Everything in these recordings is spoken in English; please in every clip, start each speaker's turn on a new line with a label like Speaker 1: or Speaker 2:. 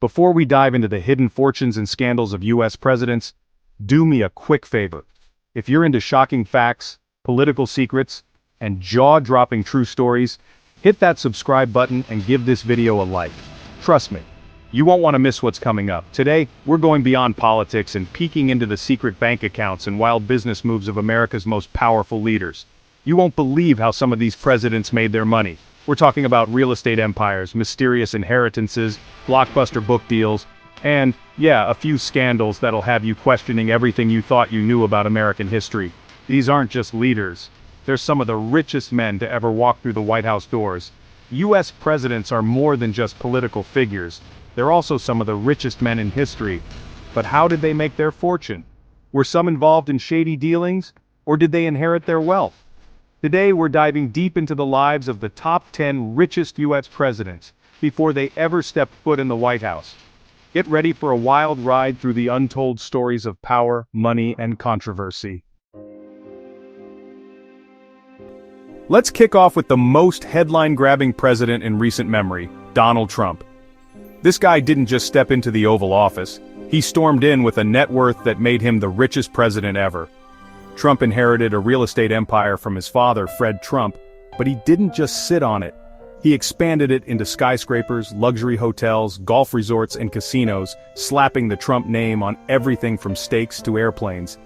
Speaker 1: Before we dive into the hidden fortunes and scandals of US presidents, do me a quick favor. If you're into shocking facts, political secrets, and jaw-dropping true stories, hit that subscribe button and give this video a like. Trust me, you won't want to miss what's coming up. Today, we're going beyond politics and peeking into the secret bank accounts and wild business moves of America's most powerful leaders. You won't believe how some of these presidents made their money. We're talking about real estate empires, mysterious inheritances, blockbuster book deals, and, yeah, a few scandals that'll have you questioning everything you thought you knew about American history. These aren't just leaders. They're some of the richest men to ever walk through the White House doors. US presidents are more than just political figures. They're also some of the richest men in history. But how did they make their fortune? Were some involved in shady dealings, or did they inherit their wealth? Today we're diving deep into the lives of the top 10 richest US presidents before they ever stepped foot in the White House. Get ready for a wild ride through the untold stories of power, money, and controversy. Let's kick off with the most headline-grabbing president in recent memory, Donald Trump. This guy didn't just step into the Oval Office. He stormed in with a net worth that made him the richest president ever. Trump inherited a real estate empire from his father, Fred Trump, but he didn't just sit on it. He expanded it into skyscrapers, luxury hotels, golf resorts, and casinos, slapping the Trump name on everything from steaks to airplanes.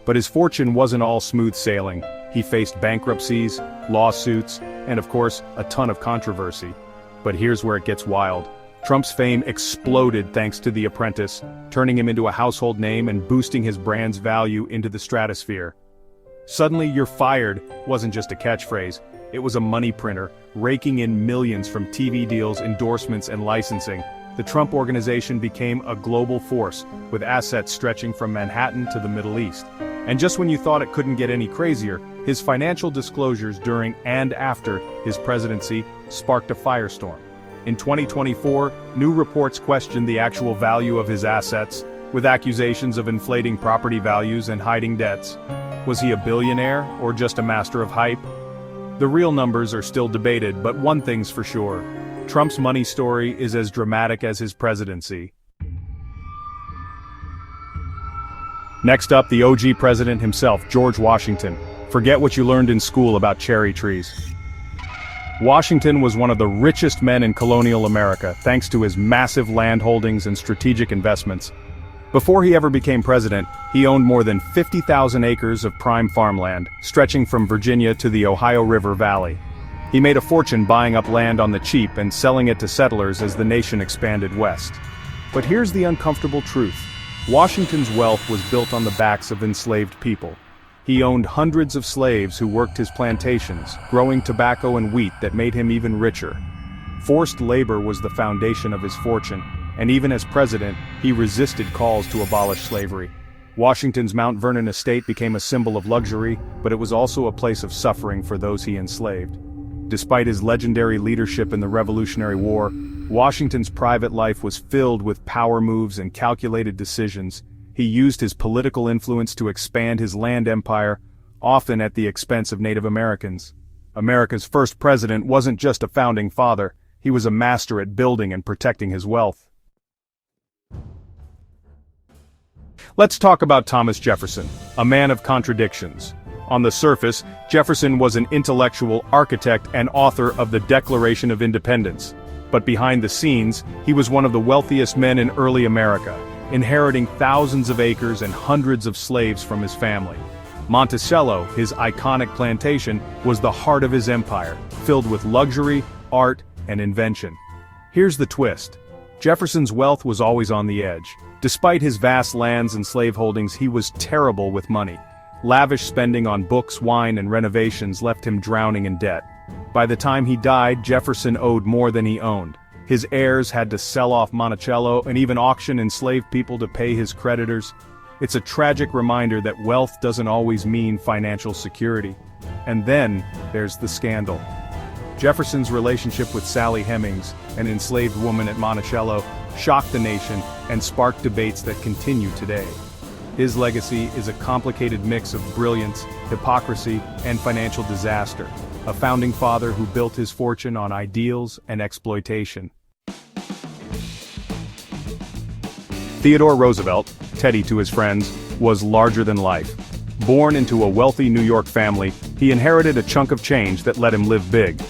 Speaker 1: But his fortune wasn't all smooth sailing. He faced bankruptcies, lawsuits, and of course, a ton of controversy. But here's where it gets wild. Trump's fame exploded thanks to The Apprentice, turning him into a household name and boosting his brand's value into the stratosphere. "Suddenly you're fired" wasn't just a catchphrase, it was a money printer, raking in millions from TV deals, endorsements, and licensing. The Trump Organization became a global force, with assets stretching from Manhattan to the Middle East. And just when you thought it couldn't get any crazier, his financial disclosures during and after his presidency sparked a firestorm. In 2024, new reports questioned the actual value of his assets, with accusations of inflating property values and hiding debts. Was he a billionaire, or just a master of hype? The real numbers are still debated, but one thing's for sure. Trump's money story is as dramatic as his presidency. Next up, the OG president himself, George Washington. Forget what you learned in school about cherry trees. Washington was one of the richest men in colonial America, thanks to his massive land holdings and strategic investments. Before he ever became president, he owned more than 50,000 acres of prime farmland, stretching from Virginia to the Ohio River Valley. He made a fortune buying up land on the cheap and selling it to settlers as the nation expanded west. But here's the uncomfortable truth. Washington's wealth was built on the backs of enslaved people. He owned hundreds of slaves who worked his plantations, growing tobacco and wheat that made him even richer. Forced labor was the foundation of his fortune, and even as president, he resisted calls to abolish slavery. Washington's Mount Vernon estate became a symbol of luxury, but it was also a place of suffering for those he enslaved. Despite his legendary leadership in the Revolutionary War, Washington's private life was filled with power moves and calculated decisions. He used his political influence to expand his land empire, often at the expense of Native Americans. America's first president wasn't just a founding father, he was a master at building and protecting his wealth. Let's talk about Thomas Jefferson, a man of contradictions. On the surface, Jefferson was an intellectual, architect, and author of the Declaration of Independence. But behind the scenes, he was one of the wealthiest men in early America, inheriting thousands of acres and hundreds of slaves from his family. Monticello, his iconic plantation, was the heart of his empire, filled with luxury, art, and invention. Here's the twist. Jefferson's wealth was always on the edge. Despite his vast lands and slaveholdings, he was terrible with money. Lavish spending on books, wine, and renovations left him drowning in debt. By the time he died, Jefferson owed more than he owned. His heirs had to sell off Monticello and even auction enslaved people to pay his creditors. It's a tragic reminder that wealth doesn't always mean financial security. And then, there's the scandal. Jefferson's relationship with Sally Hemings, an enslaved woman at Monticello, shocked the nation and sparked debates that continue today. His legacy is a complicated mix of brilliance, hypocrisy, and financial disaster, a founding father who built his fortune on ideals and exploitation. Theodore Roosevelt, Teddy to his friends, was larger than life. Born into a wealthy New York family, he inherited a chunk of change that let him live big.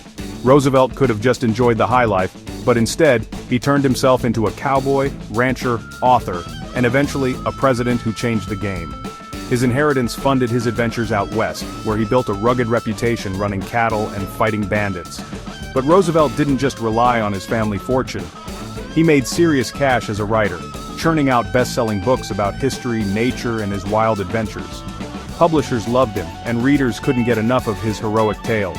Speaker 1: Roosevelt could have just enjoyed the high life, but instead, he turned himself into a cowboy, rancher, author, and eventually a president who changed the game. His inheritance funded his adventures out west, where he built a rugged reputation running cattle and fighting bandits. But Roosevelt didn't just rely on his family fortune. He made serious cash as a writer, churning out best-selling books about history, nature, and his wild adventures. Publishers loved him, and readers couldn't get enough of his heroic tales.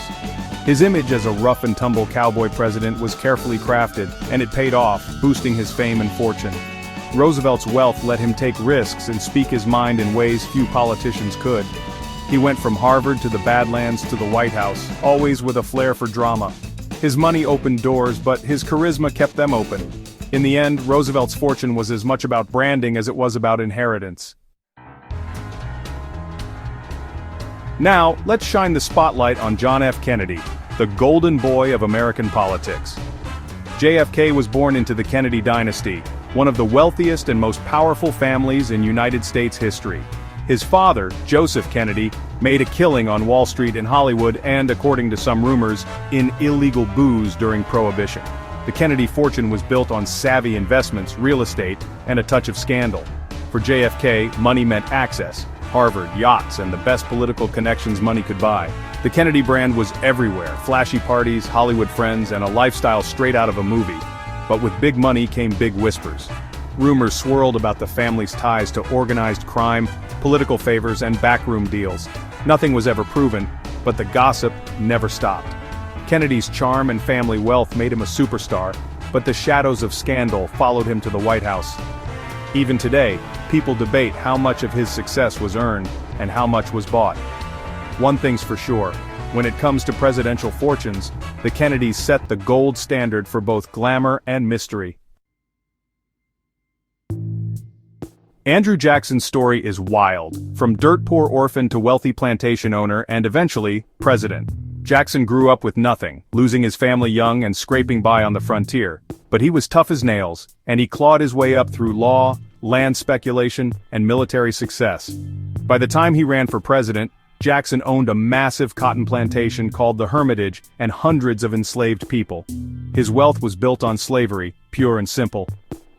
Speaker 1: His image as a rough-and-tumble cowboy president was carefully crafted, and it paid off, boosting his fame and fortune. Roosevelt's wealth let him take risks and speak his mind in ways few politicians could. He went from Harvard to the Badlands to the White House, always with a flair for drama. His money opened doors, but his charisma kept them open. In the end, Roosevelt's fortune was as much about branding as it was about inheritance. Now, let's shine the spotlight on John F. Kennedy, the golden boy of American politics. JFK was born into the Kennedy dynasty, one of the wealthiest and most powerful families in United States history. His father, Joseph Kennedy, made a killing on Wall Street in Hollywood and, according to some rumors, in illegal booze during Prohibition. The Kennedy fortune was built on savvy investments, real estate, and a touch of scandal. For JFK, money meant access, Harvard, yachts, and the best political connections money could buy. The Kennedy brand was everywhere, flashy parties, Hollywood friends, and a lifestyle straight out of a movie. But with big money came big whispers. Rumors swirled about the family's ties to organized crime, political favors, and backroom deals. Nothing was ever proven, but the gossip never stopped. Kennedy's charm and family wealth made him a superstar, but the shadows of scandal followed him to the White House. Even today, people debate how much of his success was earned and how much was bought. One thing's for sure, when it comes to presidential fortunes, the Kennedys set the gold standard for both glamour and mystery. Andrew Jackson's story is wild, from dirt-poor orphan to wealthy plantation owner and eventually, president. Jackson grew up with nothing, losing his family young and scraping by on the frontier. But he was tough as nails, and he clawed his way up through law, land speculation, and military success. By the time he ran for president, Jackson owned a massive cotton plantation called the Hermitage and hundreds of enslaved people. His wealth was built on slavery, pure and simple.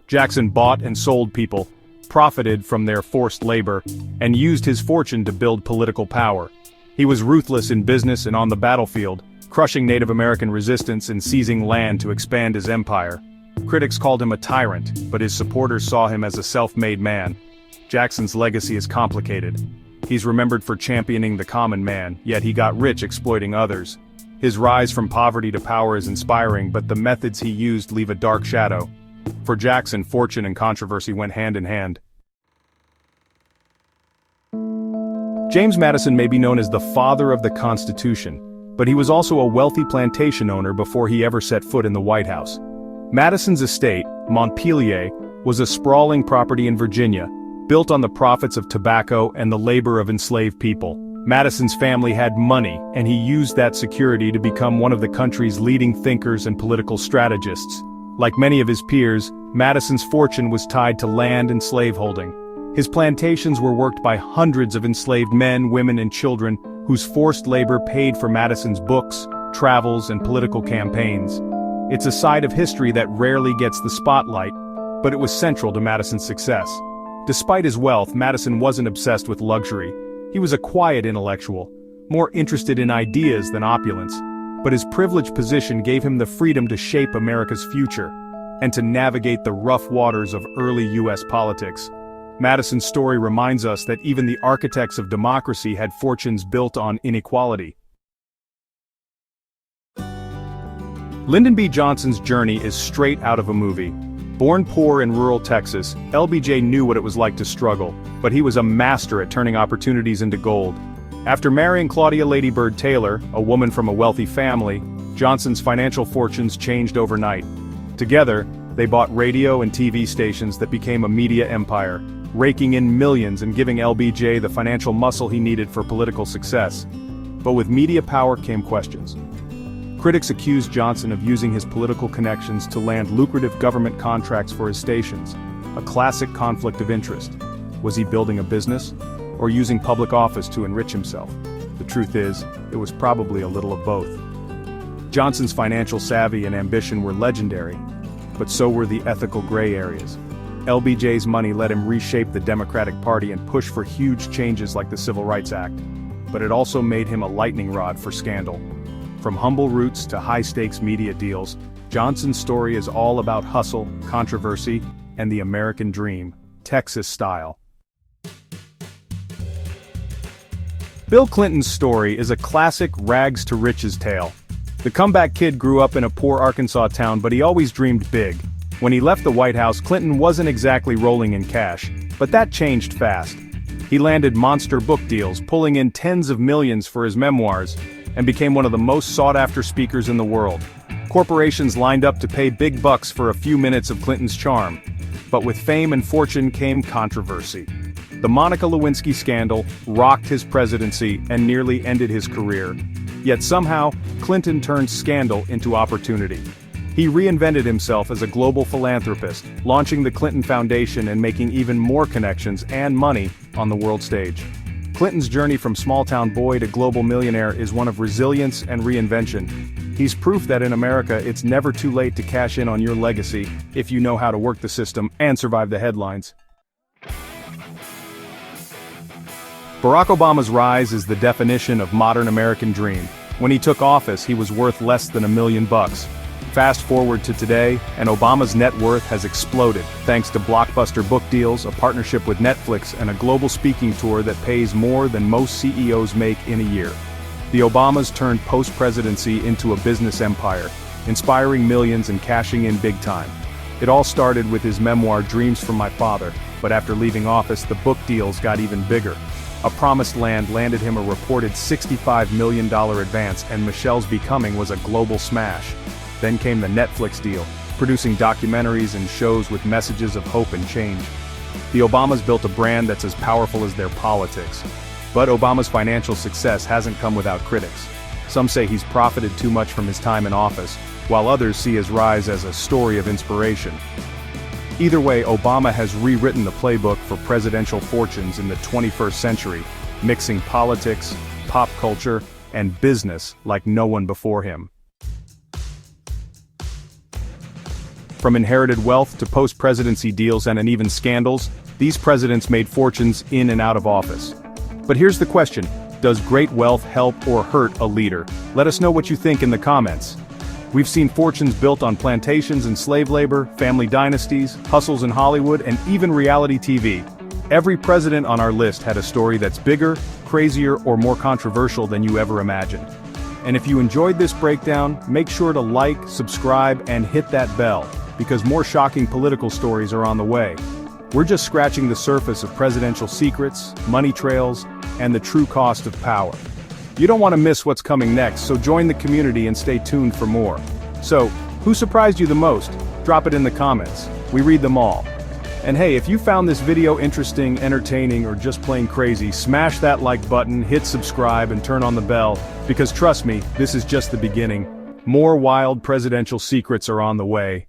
Speaker 1: Jackson bought and sold people, profited from their forced labor, and used his fortune to build political power. He was ruthless in business and on the battlefield, crushing Native American resistance and seizing land to expand his empire. Critics called him a tyrant, but his supporters saw him as a self-made man. Jackson's legacy is complicated. He's remembered for championing the common man, yet he got rich exploiting others. His rise from poverty to power is inspiring, but the methods he used leave a dark shadow. For Jackson, fortune and controversy went hand in hand. James Madison may be known as the father of the Constitution, but he was also a wealthy plantation owner before he ever set foot in the White House. Madison's estate, Montpelier, was a sprawling property in Virginia, built on the profits of tobacco and the labor of enslaved people. Madison's family had money, and he used that security to become one of the country's leading thinkers and political strategists. Like many of his peers, Madison's fortune was tied to land and slaveholding. His plantations were worked by hundreds of enslaved men, women, and children, whose forced labor paid for Madison's books, travels, and political campaigns. It's a side of history that rarely gets the spotlight, but it was central to Madison's success. Despite his wealth, Madison wasn't obsessed with luxury. He was a quiet intellectual, more interested in ideas than opulence. But his privileged position gave him the freedom to shape America's future, and to navigate the rough waters of early U.S. politics. Madison's story reminds us that even the architects of democracy had fortunes built on inequality. Lyndon B. Johnson's journey is straight out of a movie. Born poor in rural Texas, LBJ knew what it was like to struggle, but he was a master at turning opportunities into gold. After marrying Claudia Lady Bird Taylor, a woman from a wealthy family, Johnson's financial fortunes changed overnight. Together, they bought radio and TV stations that became a media empire, raking in millions and giving LBJ the financial muscle he needed for political success. But with media power came questions. Critics accused Johnson of using his political connections to land lucrative government contracts for his stations. a classic conflict of interest. Was he building a business, or using public office to enrich himself? The truth is, it was probably a little of both. Johnson's financial savvy and ambition were legendary, but so were the ethical gray areas. LBJ's money let him reshape the Democratic Party and push for huge changes like the Civil Rights Act, but it also made him a lightning rod for scandal. From humble roots to high-stakes media deals, Johnson's story is all about hustle, controversy, and the American dream, Texas style. Bill Clinton's story is a classic rags to riches tale. The comeback kid grew up in a poor Arkansas town, but he always dreamed big. When he left the White House, Clinton wasn't exactly rolling in cash, but that changed fast. He landed monster book deals, pulling in tens of millions for his memoirs, and became one of the most sought-after speakers in the world. Corporations lined up to pay big bucks for a few minutes of Clinton's charm. But with fame and fortune came controversy. The Monica Lewinsky scandal rocked his presidency and nearly ended his career. Yet somehow, Clinton turned scandal into opportunity. He reinvented himself as a global philanthropist, launching the Clinton Foundation and making even more connections and money on the world stage. Clinton's journey from small-town boy to global millionaire is one of resilience and reinvention. He's proof that in America it's never too late to cash in on your legacy if you know how to work the system and survive the headlines. Barack Obama's rise is the definition of modern American dream. When he took office, he was worth less than $1 million. Fast forward to today, and Obama's net worth has exploded, thanks to blockbuster book deals, a partnership with Netflix, and a global speaking tour that pays more than most CEOs make in a year. The Obamas turned post-presidency into a business empire, inspiring millions and cashing in big time. It all started with his memoir Dreams from My Father, but after leaving office, the book deals got even bigger. A Promised Land landed him a reported $65 million advance, and Michelle's Becoming was a global smash. Then came the Netflix deal, producing documentaries and shows with messages of hope and change. The Obamas built a brand that's as powerful as their politics. But Obama's financial success hasn't come without critics. Some say he's profited too much from his time in office, while others see his rise as a story of inspiration. Either way, Obama has rewritten the playbook for presidential fortunes in the 21st century, mixing politics, pop culture, and business like no one before him. From inherited wealth to post-presidency deals and even scandals, these presidents made fortunes in and out of office. But here's the question: does great wealth help or hurt a leader? Let us know what you think in the comments. We've seen fortunes built on plantations and slave labor, family dynasties, hustles in Hollywood, and even reality TV. Every president on our list had a story that's bigger, crazier, or more controversial than you ever imagined. And if you enjoyed this breakdown, make sure to like, subscribe, and hit that bell, because more shocking political stories are on the way. We're just scratching the surface of presidential secrets, money trails, and the true cost of power. You don't want to miss what's coming next, so join the community and stay tuned for more. So, who surprised you the most? Drop it in the comments. We read them all. And hey, if you found this video interesting, entertaining, or just plain crazy, smash that like button, hit subscribe, and turn on the bell, because trust me, this is just the beginning. More wild presidential secrets are on the way.